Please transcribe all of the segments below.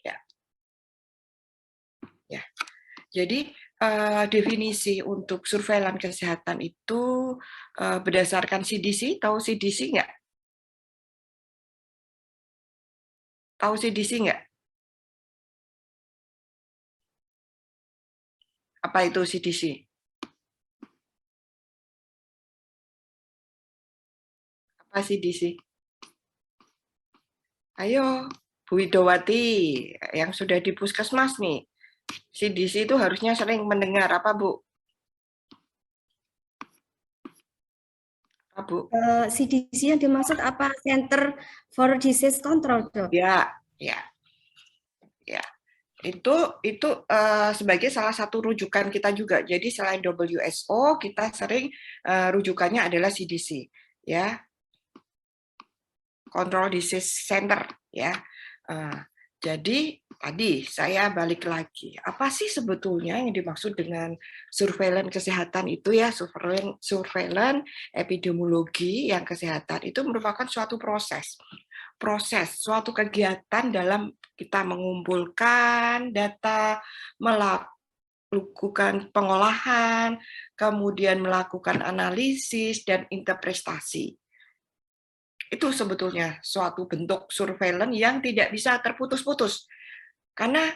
Ya. Ya. Jadi definisi untuk surveillance kesehatan itu berdasarkan CDC. Tahu CDC nggak? Tahu CDC nggak? Apa itu CDC? Apa CDC? Ayo, Bu Widowati, yang sudah di puskesmas nih. CDC itu harusnya sering mendengar apa, Bu? Apa, Bu? CDC yang dimaksud apa? Center for Disease Control, Dok? Ya, ya, ya. Itu sebagai salah satu rujukan kita juga. Jadi selain WHO, kita sering rujukannya adalah CDC, ya, Control Disease Center, ya. Jadi tadi saya balik lagi, apa sih sebetulnya yang dimaksud dengan surveillance kesehatan itu ya, surveillance epidemiologi yang kesehatan itu merupakan suatu proses, suatu kegiatan dalam kita mengumpulkan data, melakukan pengolahan, kemudian melakukan analisis dan interpretasi. Itu sebetulnya suatu bentuk surveillance yang tidak bisa terputus-putus. Karena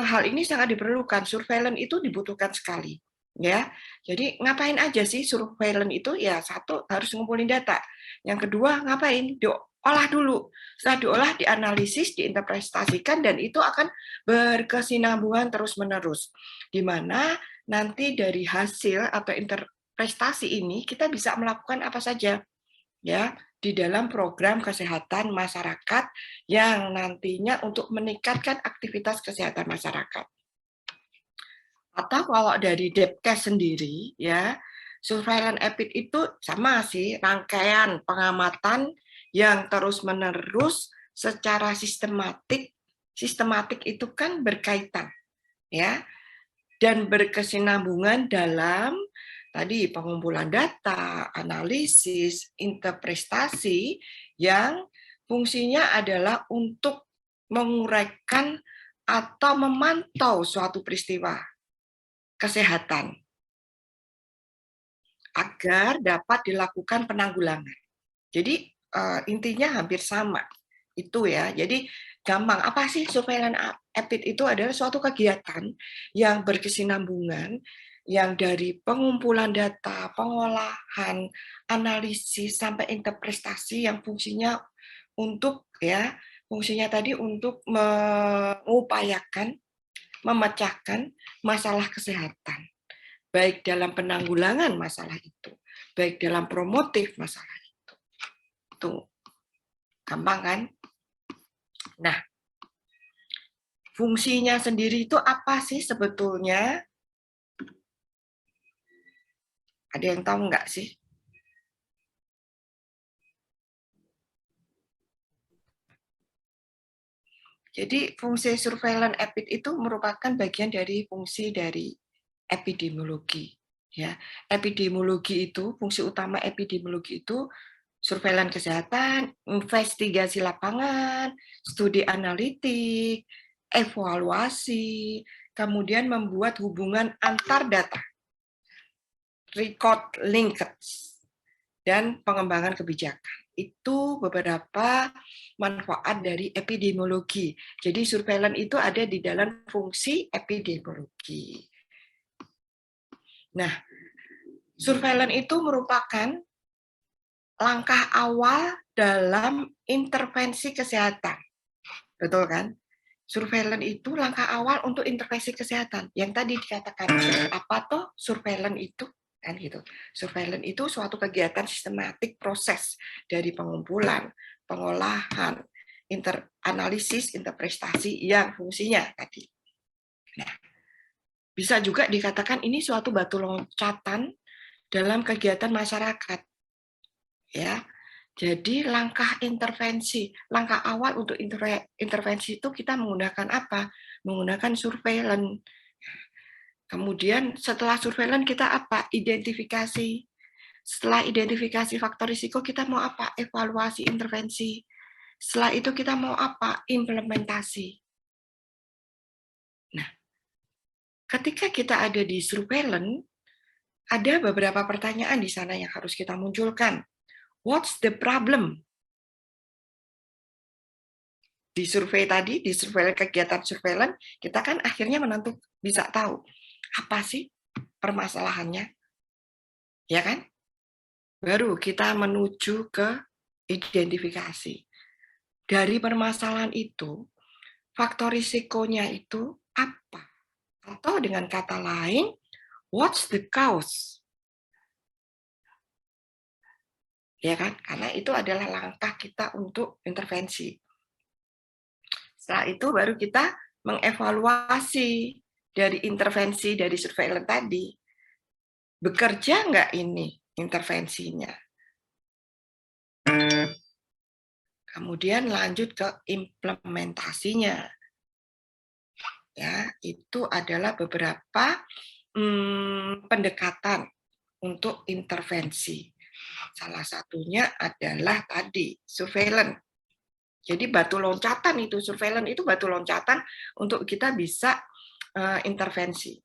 hal ini sangat diperlukan. Surveillance itu dibutuhkan sekali. Ya, jadi ngapain aja sih surveillance itu? Ya, satu harus ngumpulin data. Yang kedua ngapain? Diolah dulu. Setelah diolah, dianalisis, diinterpretasikan, dan itu akan berkesinambungan terus-menerus. Di mana nanti dari hasil atau interpretasi ini kita bisa melakukan apa saja, ya, di dalam program kesehatan masyarakat yang nantinya untuk meningkatkan aktivitas kesehatan masyarakat. Atau kalau dari Depkes sendiri, ya, surveillance EPID itu sama sih, rangkaian pengamatan yang terus-menerus secara sistematik. Sistematik itu kan berkaitan, ya, dan berkesinambungan dalam tadi pengumpulan data, analisis, interpretasi yang fungsinya adalah untuk menguraikan atau memantau suatu peristiwa kesehatan agar dapat dilakukan penanggulangan. Jadi intinya hampir sama itu ya. Jadi gampang, apa sih surveillance EPID itu adalah suatu kegiatan yang berkesinambungan yang dari pengumpulan data, pengolahan, analisis sampai interpretasi yang fungsinya untuk ya, fungsinya tadi untuk mengupayakan memecahkan masalah kesehatan, baik dalam penanggulangan masalah itu, baik dalam promotif masalah itu. Tuh, gampang kan? Nah, fungsinya sendiri itu apa sih sebetulnya? Ada yang tahu nggak sih? Jadi fungsi surveillance EPID itu merupakan bagian dari fungsi dari epidemiologi. Ya, epidemiologi itu, fungsi utama epidemiologi itu surveillance kesehatan, investigasi lapangan, studi analitik, evaluasi, kemudian membuat hubungan antar data, record linkage, dan pengembangan kebijakan. Itu beberapa manfaat dari epidemiologi. Jadi surveillance itu ada di dalam fungsi epidemiologi. Nah, surveillance itu merupakan langkah awal dalam intervensi kesehatan. Betul kan? Surveillance itu langkah awal untuk intervensi kesehatan. Yang tadi dikatakan, apa toh surveillance itu? Kan gitu. Surveillance itu suatu kegiatan sistematik proses dari pengumpulan, pengolahan, analisis, interpretasi yang fungsinya tadi. Nah, bisa juga dikatakan ini suatu batu loncatan dalam kegiatan masyarakat. Ya, jadi langkah intervensi, langkah awal untuk intervensi itu kita menggunakan apa? Menggunakan surveillance. Kemudian setelah surveillance kita apa? Identifikasi. Setelah identifikasi faktor risiko kita mau apa? Evaluasi intervensi. Setelah itu kita mau apa? Implementasi. ketika kita ada di surveillance, ada beberapa pertanyaan di sana yang harus kita munculkan. What's the problem? Di survei tadi, di survei kegiatan surveillance, kita kan akhirnya bisa tahu apa sih permasalahannya, ya kan? Baru kita menuju ke identifikasi. Dari permasalahan itu, faktor risikonya itu apa? Atau dengan kata lain, what's the cause? Ya kan? Karena itu adalah langkah kita untuk intervensi. Setelah itu baru kita mengevaluasi dari intervensi dari surveillance tadi. Bekerja nggak ini intervensinya? Kemudian lanjut ke implementasinya. Ya, itu adalah beberapa pendekatan untuk intervensi. Salah satunya adalah tadi surveillance. Jadi batu loncatan itu, surveillance itu batu loncatan untuk kita bisa intervensi.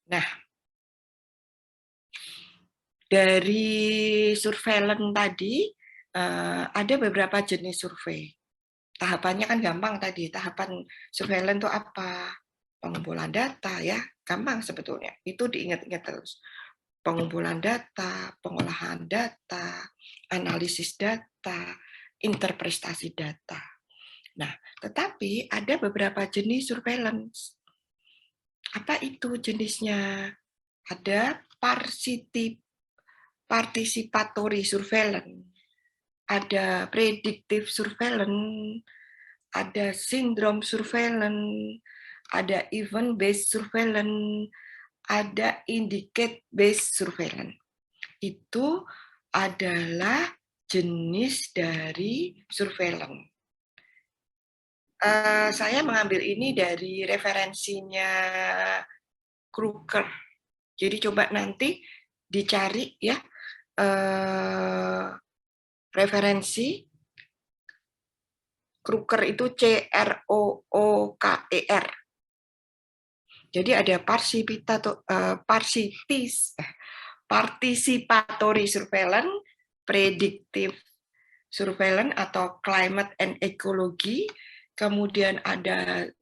Nah, dari surveillance tadi ada beberapa jenis survei. Tahapannya kan gampang tadi. Tahapan surveillance itu apa? Pengumpulan data ya, gampang sebetulnya. Itu diingat-ingat terus. Pengumpulan data, pengolahan data, analisis data, interpretasi data. Nah, tetapi ada beberapa jenis surveillance. Apa itu jenisnya? Ada participatory surveillance, ada predictive surveillance, ada syndrome surveillance, ada event-based surveillance, ada indicate-based surveillance. Itu adalah jenis dari surveillance. Saya mengambil ini dari referensinya Kruger. Jadi coba nanti dicari ya referensi Kruger itu CROOKER. Jadi ada participatory surveillance, predictive surveillance atau climate and ecology, kemudian ada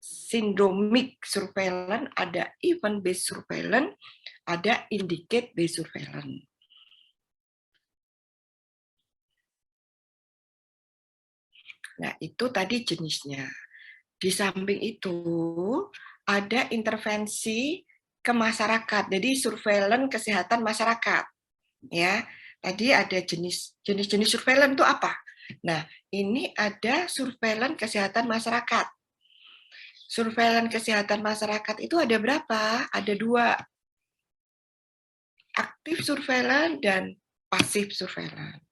syndromic surveillance, ada event-based surveillance, ada indicate-based surveillance. Nah, itu tadi jenisnya. Di samping itu, ada intervensi ke masyarakat. Jadi surveillance kesehatan masyarakat. Ya, tadi ada jenis-jenis surveillance itu apa? Nah, ini ada surveillance kesehatan masyarakat. Surveillance kesehatan masyarakat itu ada berapa? Ada 2. Aktif surveillance dan pasif surveillance.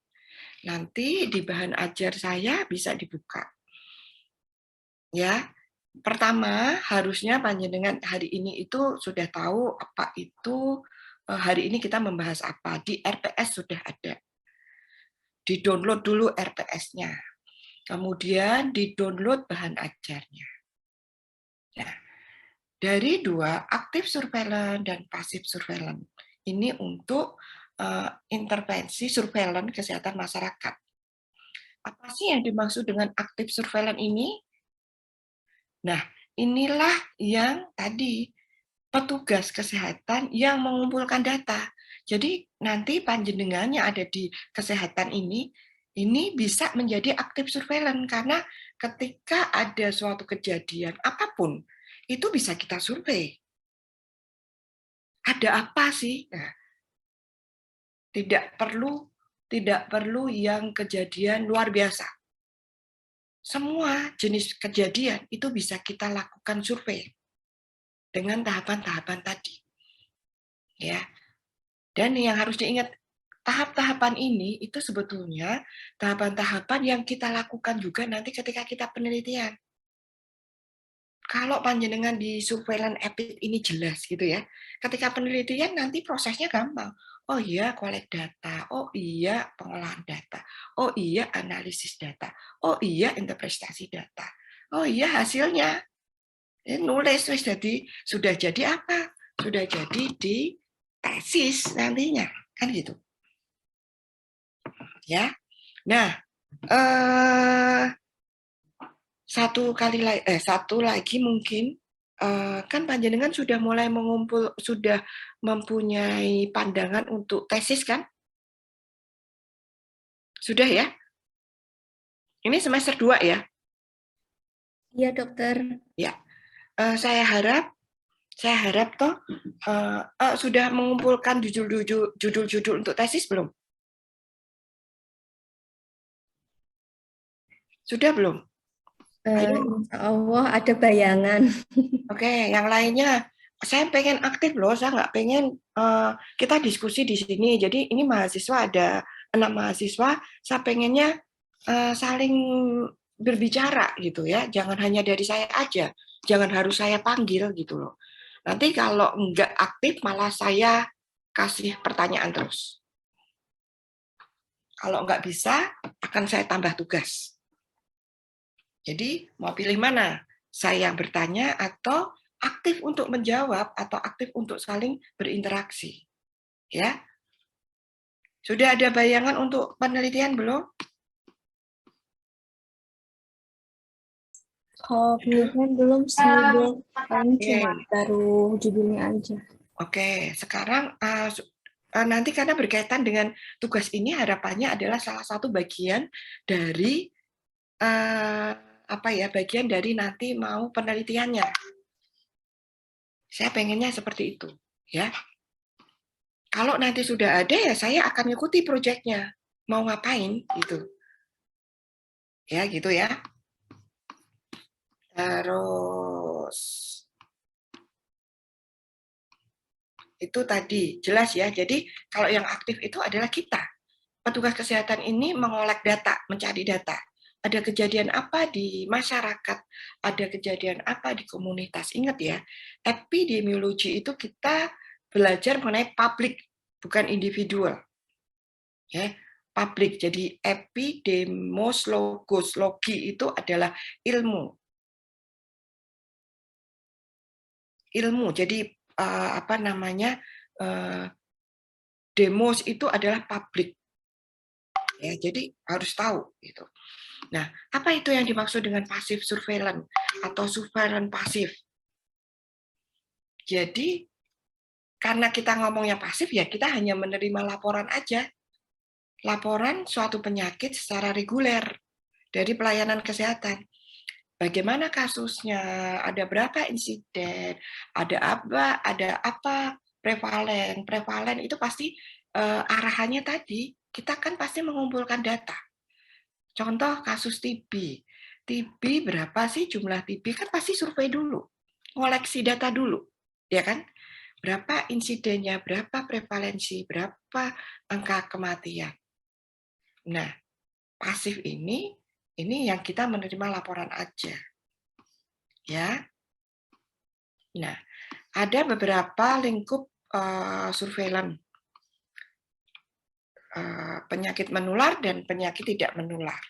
Nanti di bahan ajar saya bisa dibuka. Ya, pertama harusnya panjenengan hari ini itu sudah tahu apa itu hari ini kita membahas apa. Di RPS sudah ada. Di-download dulu RPS-nya. Kemudian di-download bahan ajarnya. Nah, dari 2, aktif surveillance dan pasif surveillance. Ini untuk intervensi surveillance kesehatan masyarakat. Apa sih yang dimaksud dengan aktif surveillance ini? Nah, inilah yang tadi petugas kesehatan yang mengumpulkan data. Jadi nanti panjenengannya ada di kesehatan ini bisa menjadi aktif surveillance karena ketika ada suatu kejadian apapun itu bisa kita survei. Ada apa sih? Nah, tidak perlu yang kejadian luar biasa. Semua jenis kejadian itu bisa kita lakukan survei dengan tahapan-tahapan tadi. Ya. Dan yang harus diingat, tahap-tahapan ini itu sebetulnya tahapan-tahapan yang kita lakukan juga nanti ketika kita penelitian. Kalau panjenengan di surveillance epic ini jelas gitu ya, ketika penelitian nanti prosesnya gampang. Oh iya, collect data. Oh iya, pengolahan data. Oh iya, analisis data. Oh iya, interpretasi data. Oh iya hasilnya. Nulis wis sudah jadi apa? Sudah jadi di tesis nantinya, kan gitu. Ya. Nah, satu lagi mungkin kan panjenengan sudah mulai sudah mempunyai pandangan untuk tesis kan? Sudah ya? Ini semester 2 ya? Iya, dokter. Ya. Saya harap toh sudah mengumpulkan judul-judul untuk tesis belum? Sudah belum? Ayo. Insya Allah ada bayangan. Oke, yang lainnya saya pengen aktif loh, saya nggak pengen kita diskusi di sini. Jadi ini mahasiswa ada 6 mahasiswa, saya pengennya saling berbicara gitu ya, jangan hanya dari saya aja, jangan harus saya panggil gitu loh. Nanti kalau nggak aktif malah saya kasih pertanyaan terus. Kalau nggak bisa akan saya tambah tugas. Jadi mau pilih mana? Saya yang bertanya atau aktif untuk menjawab atau aktif untuk saling berinteraksi. Ya. Sudah ada bayangan untuk penelitian belum? Oh, penelitian belum sih, Dok. Paling cuma Oke. baru judulnya aja. Oke, sekarang nanti karena berkaitan dengan tugas ini harapannya adalah salah satu bagian dari bagian dari nanti mau penelitiannya. Saya pengennya seperti itu, ya. Kalau nanti sudah ada ya saya akan mengikuti proyeknya. Mau ngapain gitu. Ya, gitu ya. Terus itu tadi jelas ya. Jadi kalau yang aktif itu adalah kita. Petugas kesehatan ini mengolek data, mencari data. Ada kejadian apa di masyarakat, ada kejadian apa di komunitas. Ingat ya, epidemiologi itu kita belajar mengenai publik, bukan individual. Ya, publik. Jadi epidemos logos, logi itu adalah ilmu. Ilmu. Jadi demos itu adalah publik. Ya, jadi harus tahu gitu. Nah, apa itu yang dimaksud dengan pasif surveillance atau surveillance pasif? Jadi karena kita ngomongnya pasif ya kita hanya menerima laporan aja. Laporan suatu penyakit secara reguler dari pelayanan kesehatan. Bagaimana kasusnya, ada berapa insiden, ada apa prevalen. Prevalen itu pasti arahannya tadi, kita kan pasti mengumpulkan data. Contoh kasus TB. TB berapa sih jumlah TB? Kan pasti survei dulu. Koleksi data dulu, ya kan? Berapa insidennya, berapa prevalensi, berapa angka kematian. Nah, pasif ini yang kita menerima laporan aja. Ya. Nah, ada beberapa lingkup surveillance. Penyakit menular dan penyakit tidak menular.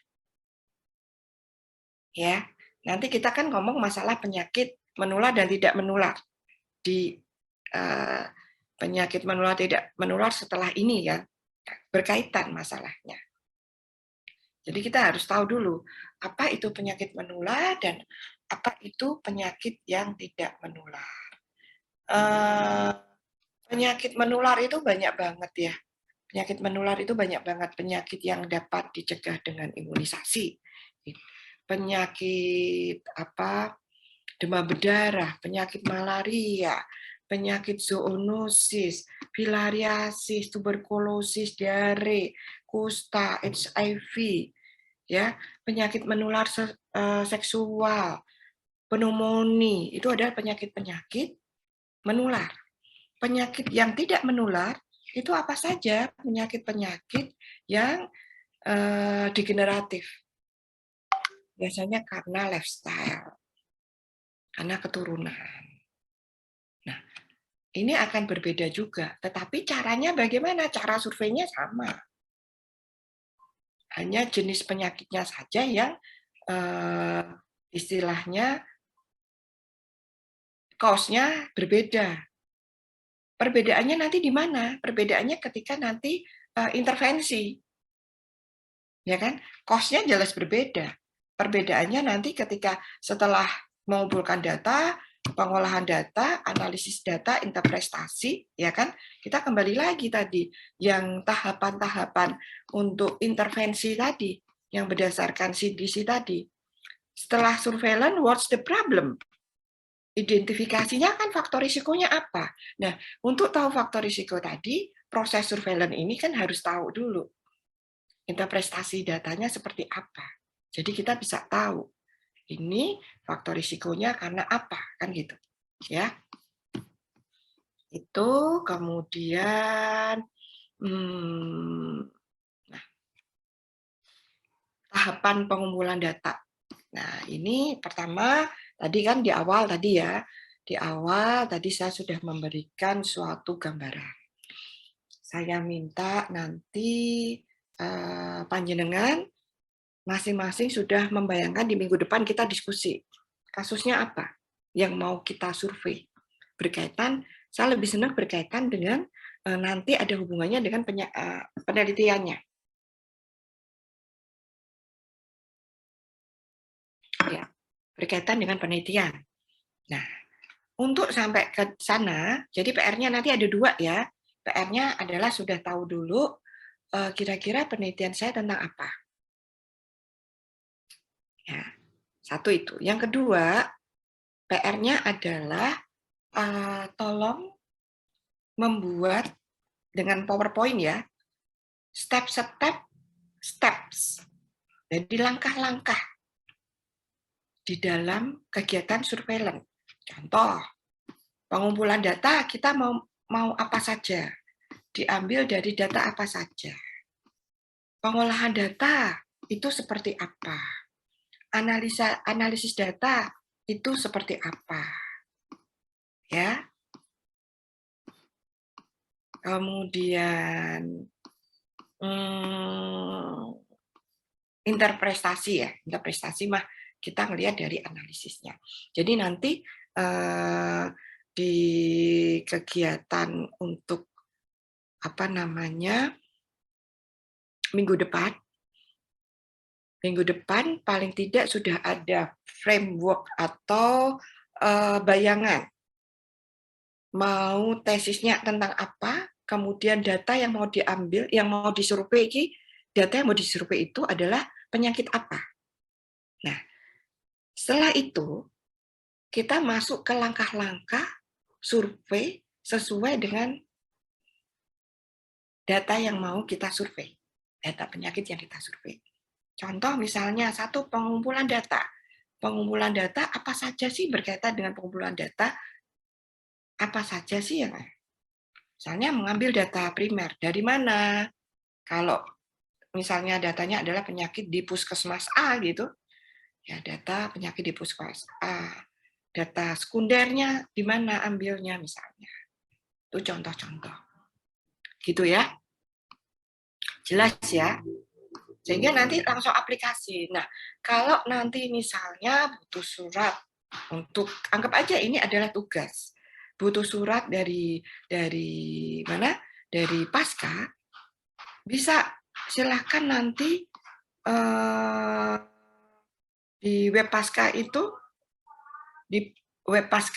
Ya, nanti kita kan ngomong masalah penyakit menular dan tidak menular di penyakit menular tidak menular setelah ini ya, berkaitan masalahnya. Jadi kita harus tahu dulu apa itu penyakit menular dan apa itu penyakit yang tidak menular. Penyakit menular itu banyak banget ya. Penyakit menular itu banyak banget, penyakit yang dapat dicegah dengan imunisasi. Penyakit demam berdarah, penyakit malaria, penyakit zoonosis, filariasis, tuberkulosis, diare, kusta, HIV, ya, penyakit menular seksual, pneumonia, itu adalah penyakit-penyakit menular. Penyakit yang tidak menular itu apa saja? Penyakit-penyakit yang degeneratif. Biasanya karena lifestyle, karena keturunan. Nah, ini akan berbeda juga. Tetapi caranya bagaimana? Cara surveinya sama. Hanya jenis penyakitnya saja yang istilahnya cost-nya berbeda. Perbedaannya nanti di mana? Perbedaannya ketika nanti intervensi, ya kan? Cost-nya jelas berbeda. Perbedaannya nanti ketika setelah mengumpulkan data, pengolahan data, analisis data, interpretasi, ya kan? Kita kembali lagi tadi yang tahapan-tahapan untuk intervensi tadi yang berdasarkan CDC tadi. Setelah surveillance, what's the problem? Identifikasinya kan faktor risikonya apa. Nah, untuk tahu faktor risiko tadi, proses surveillance ini kan harus tahu dulu interpretasi datanya seperti apa. Jadi kita bisa tahu ini faktor risikonya karena apa, kan gitu. Ya. Itu kemudian nah, tahapan pengumpulan data. Nah, ini pertama tadi kan di awal tadi ya. Di awal tadi saya sudah memberikan suatu gambaran. Saya minta nanti panjenengan masing-masing sudah membayangkan di minggu depan kita diskusi. Kasusnya apa yang mau kita survei? Berkaitan, saya lebih senang berkaitan dengan nanti ada hubungannya dengan penelitiannya. Ya, berkaitan dengan penelitian. Nah, untuk sampai ke sana, jadi PR-nya nanti ada 2 ya. PR-nya adalah sudah tahu dulu kira-kira penelitian saya tentang apa. Ya, satu itu. Yang kedua, PR-nya adalah tolong membuat dengan PowerPoint ya, steps. Jadi langkah-langkah di dalam kegiatan surveillance. Contoh, pengumpulan data kita mau apa saja, diambil dari data apa saja. Pengolahan data itu seperti apa? Analisis data itu seperti apa? Ya. Kemudian interpretasi ya, interpretasi mah kita ngelihat dari analisisnya. Jadi nanti di kegiatan untuk apa namanya minggu depan paling tidak sudah ada framework atau bayangan mau tesisnya tentang apa, kemudian data yang mau diambil, yang mau disurvei, data yang mau disurvei itu adalah penyakit apa. Nah, setelah itu kita masuk ke langkah-langkah survei sesuai dengan data yang mau kita survei, data penyakit yang kita survei. Contoh misalnya satu pengumpulan data. Pengumpulan data apa saja sih berkaitan dengan pengumpulan data? Apa saja sih yang misalnya mengambil data primer dari mana? Kalau misalnya datanya adalah penyakit di puskesmas A gitu, ya data penyakit di puskesmas A. Data sekundernya di mana ambilnya misalnya. Itu contoh-contoh. Gitu ya. Jelas ya. Sehingga nanti langsung aplikasi. Nah, kalau nanti misalnya butuh surat untuk anggap aja ini adalah tugas. Butuh surat dari mana? Dari Pasca, bisa silahkan nanti di web Pasca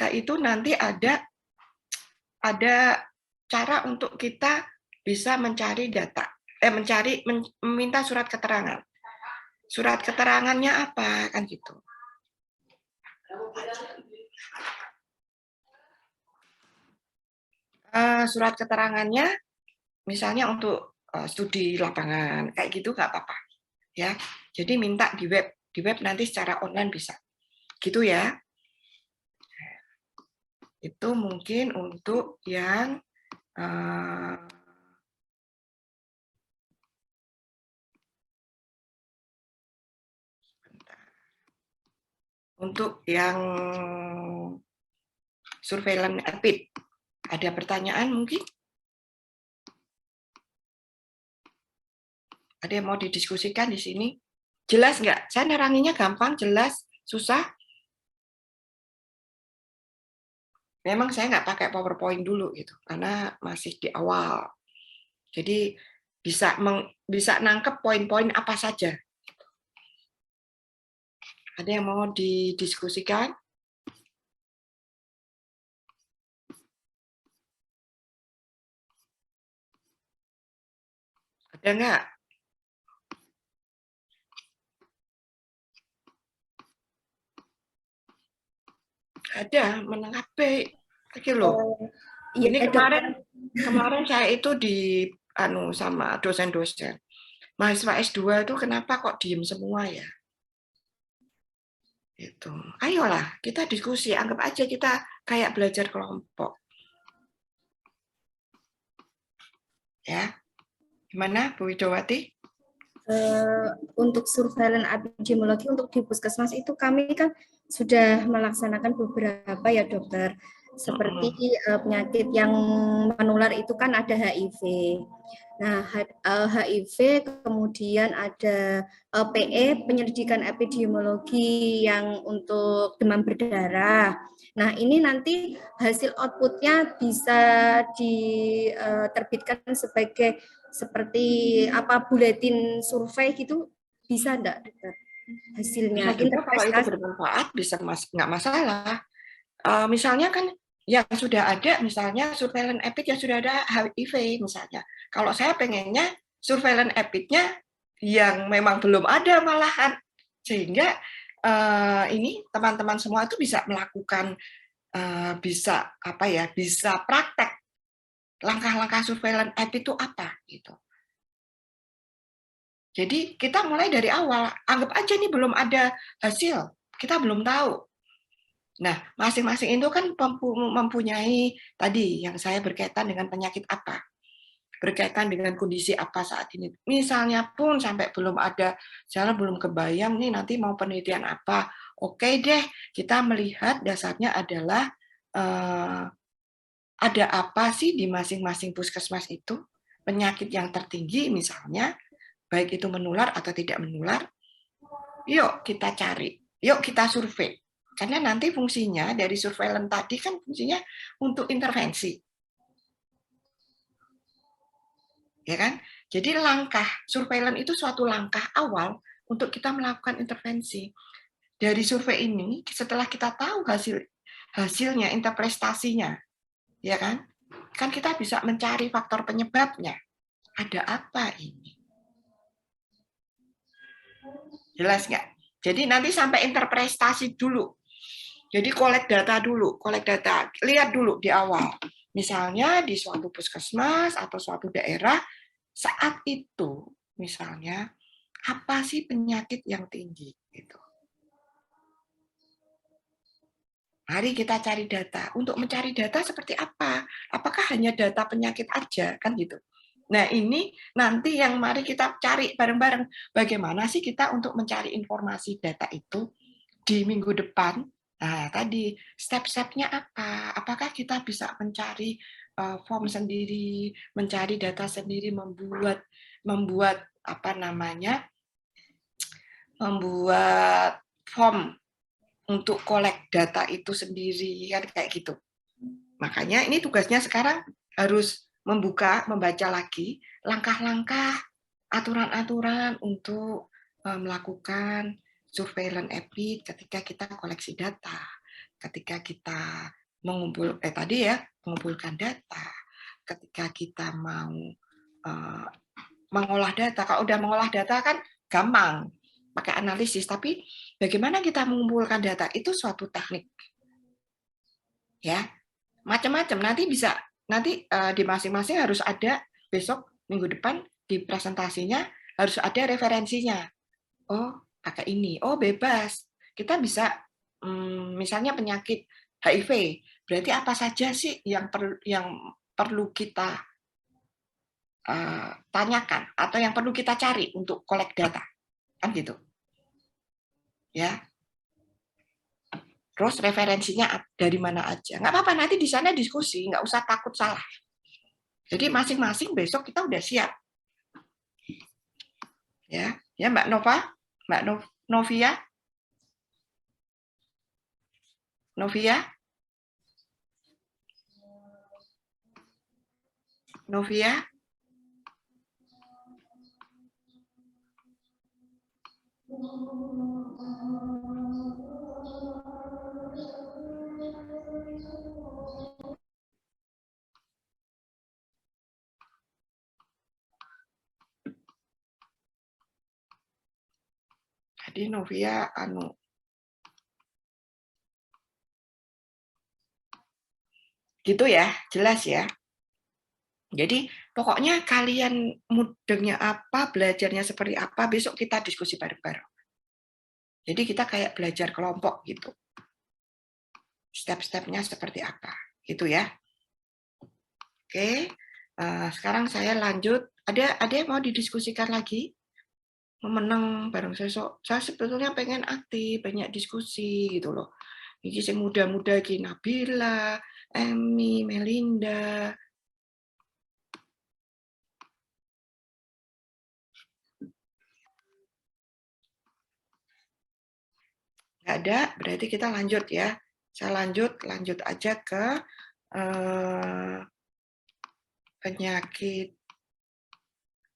itu nanti ada cara untuk kita bisa mencari data, meminta surat keterangan. Surat keterangannya apa kan gitu. Surat keterangannya misalnya untuk studi lapangan kayak gitu nggak apa-apa ya. Jadi minta di web nanti secara online bisa. Gitu ya. Itu mungkin untuk yang surveillance EPID. Ada pertanyaan mungkin? Ada yang mau didiskusikan di sini? Jelas nggak? Saya neranginya gampang, jelas. Susah? Memang saya nggak pakai PowerPoint dulu gitu, karena masih di awal. Jadi bisa nangkep poin-poin apa saja. Ada yang mau didiskusikan? Ada nggak? Ada, menengah B. Oke loh. Iya, Ini dokter. kemarin saya itu sama dosen-dosen. Mahasiswa S2 itu kenapa kok diem semua ya? Itu. Ayolah, kita diskusi, anggap aja kita kayak belajar kelompok. Ya. Gimana, Bu Widowati? Untuk surveillance epidemiologi untuk di puskesmas itu kami kan sudah melaksanakan beberapa ya dokter, seperti penyakit yang menular itu kan ada HIV. Nah, HIV kemudian ada PE, penyelidikan epidemiologi yang untuk demam berdarah. Nah, ini nanti hasil outputnya bisa diterbitkan sebagai seperti apa buletin survei gitu, bisa enggak dokter Bisa hasilnya juga kalau itu interpretasi? bermanfaat, bisa nggak masalah. Misalnya kan yang sudah ada, misalnya surveillance epic yang sudah ada HIV misalnya. Kalau saya pengennya surveillance epicnya yang memang belum ada malahan, sehingga ini teman-teman semua itu bisa melakukan bisa praktek langkah-langkah surveillance epic itu apa gitu. Jadi kita mulai dari awal, anggap aja nih belum ada hasil, kita belum tahu. Nah, masing-masing itu kan mempunyai tadi yang saya berkaitan dengan penyakit apa, berkaitan dengan kondisi apa saat ini. Misalnya pun sampai belum ada, jalan belum kebayang nih nanti mau penelitian apa. Oke deh, kita melihat dasarnya adalah ada apa sih di masing-masing puskesmas itu, penyakit yang tertinggi misalnya, baik itu menular atau tidak menular. Yuk kita cari, yuk kita survei. Karena nanti fungsinya dari surveillance tadi kan fungsinya untuk intervensi. Ya kan? Jadi langkah surveillance itu suatu langkah awal untuk kita melakukan intervensi. Dari survei ini setelah kita tahu hasilnya, interpretasinya, ya kan? Kan kita bisa mencari faktor penyebabnya. Ada apa ini? Jelas nggak? Jadi nanti sampai interpretasi dulu. Jadi collect data dulu, lihat dulu di awal. Misalnya di suatu puskesmas atau suatu daerah, saat itu misalnya apa sih penyakit yang tinggi? Gitu. Mari kita cari data. Untuk mencari data seperti apa? Apakah hanya data penyakit aja? Kan gitu. Nah ini nanti yang mari kita cari bareng-bareng. Bagaimana sih kita untuk mencari informasi data itu di minggu depan? Nah, tadi step-stepnya apa? Apakah kita bisa mencari form sendiri, mencari data sendiri, membuat apa namanya, membuat form untuk collect data itu sendiri, kan kayak gitu. Makanya ini tugasnya sekarang harus membaca lagi langkah-langkah, aturan-aturan untuk melakukan surveillance epic ketika kita koleksi data, ketika kita mengumpulkan data, ketika kita mau mengolah data. Kalau udah mengolah data kan gampang pakai analisis, tapi bagaimana kita mengumpulkan data itu suatu teknik, ya macam-macam. Nanti di masing-masing harus ada besok minggu depan di presentasinya harus ada referensinya. Oh, pakai ini. Oh, bebas. Kita bisa misalnya penyakit HIV. Berarti apa saja sih yang perlu kita tanyakan atau yang perlu kita cari untuk collect data. Kan gitu. Ya. Terus referensinya dari mana aja. Nggak apa-apa, nanti di sana diskusi, nggak usah takut salah. Jadi masing-masing besok kita udah siap. Ya, Mbak Nova, Mbak Novia. Novia? Novia? Jadi Novia gitu ya, jelas ya. Jadi pokoknya kalian mudengnya apa, belajarnya seperti apa, besok kita diskusi bareng-bareng. Jadi kita kayak belajar kelompok gitu. Step-stepnya seperti apa, gitu ya. Oke, sekarang saya lanjut. Ada yang mau didiskusikan lagi? Mau menang bareng sesok. Saya sebetulnya pengen aktif, banyak diskusi gitu loh. Ini yang muda-muda iki Nabila, Emi, Melinda. Nggak ada, berarti kita lanjut ya. Saya lanjut aja ke penyakit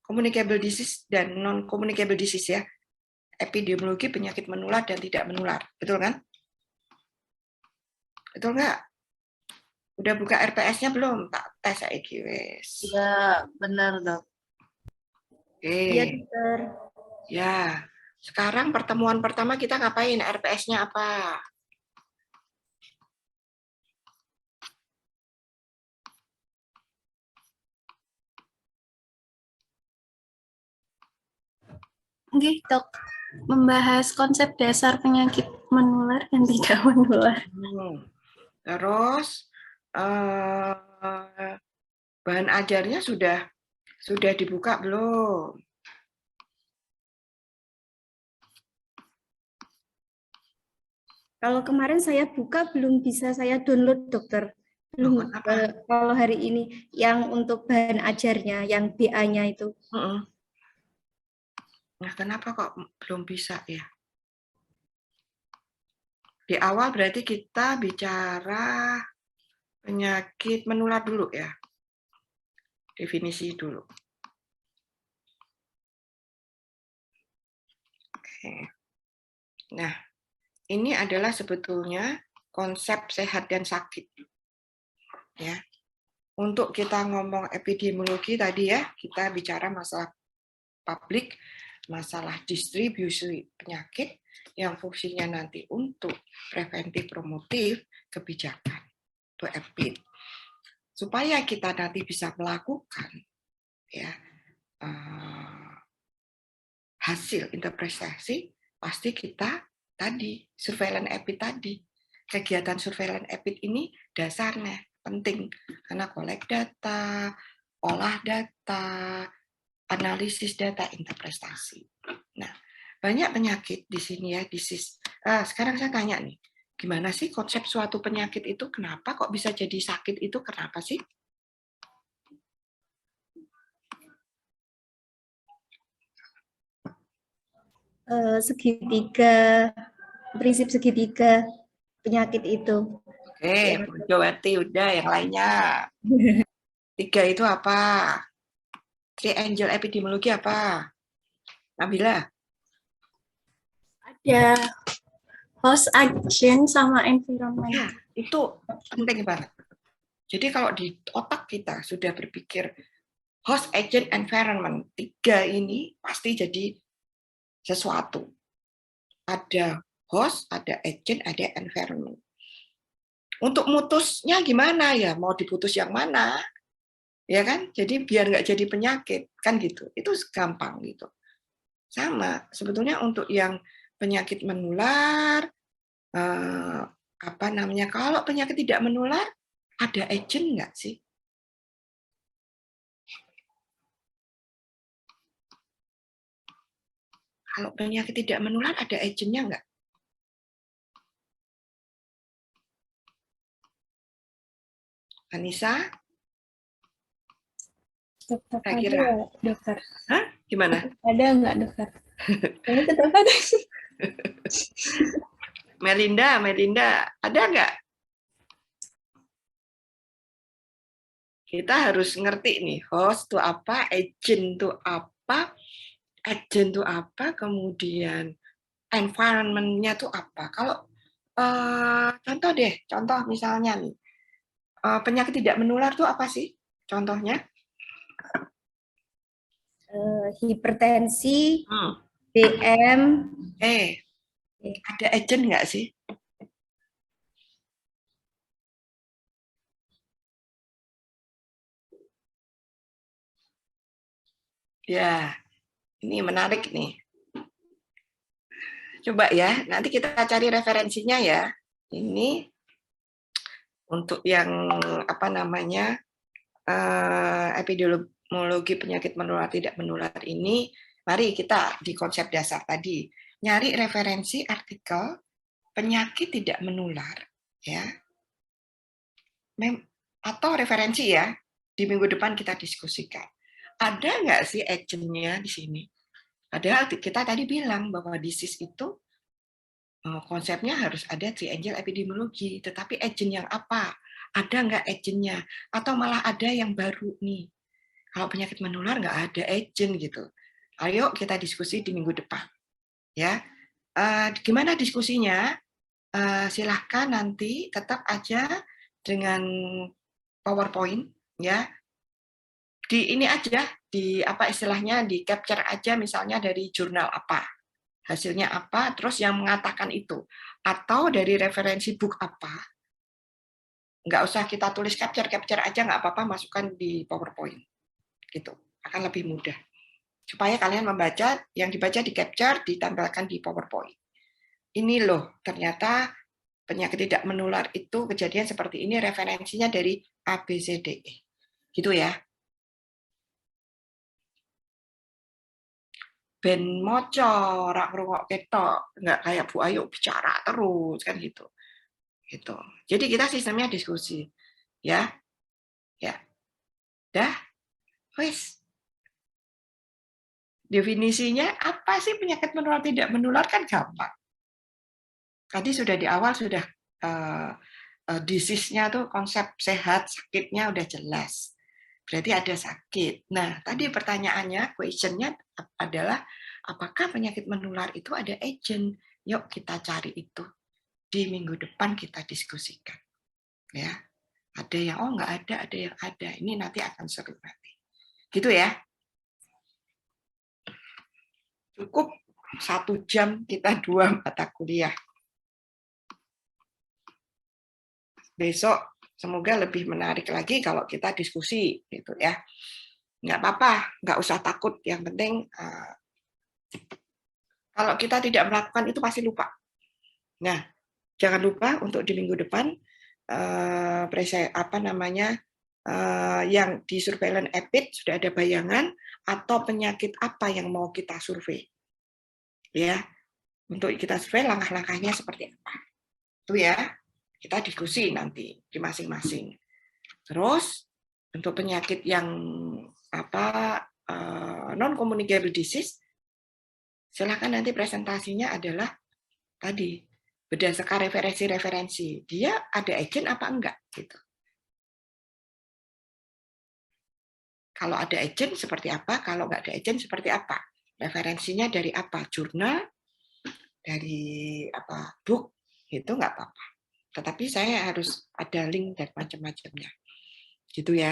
communicable disease dan non-communicable disease ya. Epidemiologi penyakit menular dan tidak menular. Betul kan? Betul nggak? Udah buka RPS-nya belum? Tak tes saiki wis. Ya, benar, Dok. Oke. Iya, dokter. Ya. Sekarang pertemuan pertama kita ngapain? RPS-nya apa? Oke, Dok. Membahas konsep dasar penyakit menular dan tidak menular. Terus bahan ajarnya sudah dibuka belum? Kalau kemarin saya buka belum bisa saya download, dokter. Belum. Kalau hari ini yang untuk bahan ajarnya, yang BA-nya itu. Nah, kenapa kok belum bisa ya? Di awal berarti kita bicara penyakit menular dulu ya. Definisi dulu. Oke. Nah, ini adalah sebetulnya konsep sehat dan sakit. Ya. Untuk kita ngomong epidemiologi tadi ya, kita bicara masalah publik, masalah distribusi penyakit yang fungsinya nanti untuk preventif promotif kebijakan itu EPID. Supaya kita nanti bisa melakukan ya hasil interpretasi, pasti kita tadi surveillance EPID tadi. Kegiatan surveillance EPID ini dasarnya penting karena collect data, olah data, analisis data, interpretasi. Nah, banyak penyakit di sini ya, disease. Sekarang saya tanya nih, gimana sih konsep suatu penyakit itu? Kenapa kok bisa jadi sakit itu? Kenapa sih? Segitiga, prinsip segitiga penyakit itu. Oke, Bu Jowati udah, yang lainnya. 3 itu apa? Triangle epidemiologi apa? Nabila? Ada host agent sama environment. Ya, itu penting banget. Jadi kalau di otak kita sudah berpikir host, agent, environment, 3 ini pasti jadi sesuatu. Ada host, ada agent, ada environment. Untuk mutusnya gimana ya? Mau diputus yang mana? Ya kan? Jadi biar nggak jadi penyakit, kan gitu. Itu gampang gitu. Sama, sebetulnya untuk yang penyakit menular, kalau penyakit tidak menular, ada agent nggak sih? Kalau penyakit tidak menular, ada agentnya nggak? Anissa? Tetap Saya ada, kira. dokter. Hah? Gimana? Ada nggak, dokter? Kayaknya tetap ada sih. Melinda, ada nggak? Kita harus ngerti nih, host itu apa, agent itu apa, kemudian environment-nya itu apa. Kalau contoh misalnya nih, penyakit tidak menular itu apa sih? Contohnya? Hipertensi, DM. Ada agent nggak sih? Ya, ini menarik nih. Coba ya, nanti kita cari referensinya ya. Ini untuk yang apa namanya epidemiologi penyakit menular tidak menular ini. Mari kita di konsep dasar tadi nyari referensi artikel penyakit tidak menular, ya. Atau referensi ya, di minggu depan kita diskusikan. Ada nggak sih agentnya di sini? Padahal kita tadi bilang bahwa disease itu konsepnya harus ada triangle epidemiologi, tetapi agent yang apa? Ada nggak agentnya? Atau malah ada yang baru nih? Kalau penyakit menular nggak ada agent gitu. Ayo kita diskusi di minggu depan, ya. Gimana diskusinya? Silahkan nanti tetap aja dengan PowerPoint, ya. Di ini aja, di apa istilahnya, di capture aja misalnya dari jurnal apa, hasilnya apa, terus yang mengatakan itu, atau dari referensi book apa. Nggak usah kita tulis capture aja, nggak apa-apa, masukkan di PowerPoint. Gitu, akan lebih mudah. Supaya kalian membaca, yang dibaca di capture, ditampilkan di PowerPoint. Ini loh, ternyata penyakit tidak menular itu kejadian seperti ini, referensinya dari ABCDE. Gitu ya. Ben moco, rak ngrungok ketok, nggak kayak Bu Ayu bicara terus kan gitu. Gitu. Jadi kita sistemnya diskusi, ya, ya, dah, wes. Definisinya apa sih penyakit menular tidak menular kan gampang. Tadi sudah di awal sudah disease-nya tuh konsep sehat, sakitnya udah jelas. Berarti ada sakit. Nah, tadi pertanyaannya, question-nya adalah apakah penyakit menular itu ada agent? Yuk kita cari itu. Di minggu depan kita diskusikan. Ya. Ada yang nggak ada yang ada. Ini nanti akan seru nanti. Gitu ya. Cukup 1 jam kita 2 mata kuliah. Besok semoga lebih menarik lagi kalau kita diskusi gitu ya. Nggak apa-apa, nggak usah takut. Yang penting kalau kita tidak melakukan itu pasti lupa. Nah, jangan lupa untuk di minggu depan yang di surveillance EPID sudah ada bayangan atau penyakit apa yang mau kita survei. Ya, untuk kita survei langkah-langkahnya seperti apa. Itu ya. Kita diskusi nanti di masing-masing. Terus untuk penyakit yang non communicable disease, silakan nanti presentasinya adalah tadi berdasarkan referensi-referensi. Dia ada agent apa enggak gitu. Kalau ada agent seperti apa, kalau enggak ada agent seperti apa. Referensinya dari apa? Jurnal, dari apa? Book, itu enggak apa-apa. Tetapi saya harus ada link dan macam-macamnya. Gitu ya.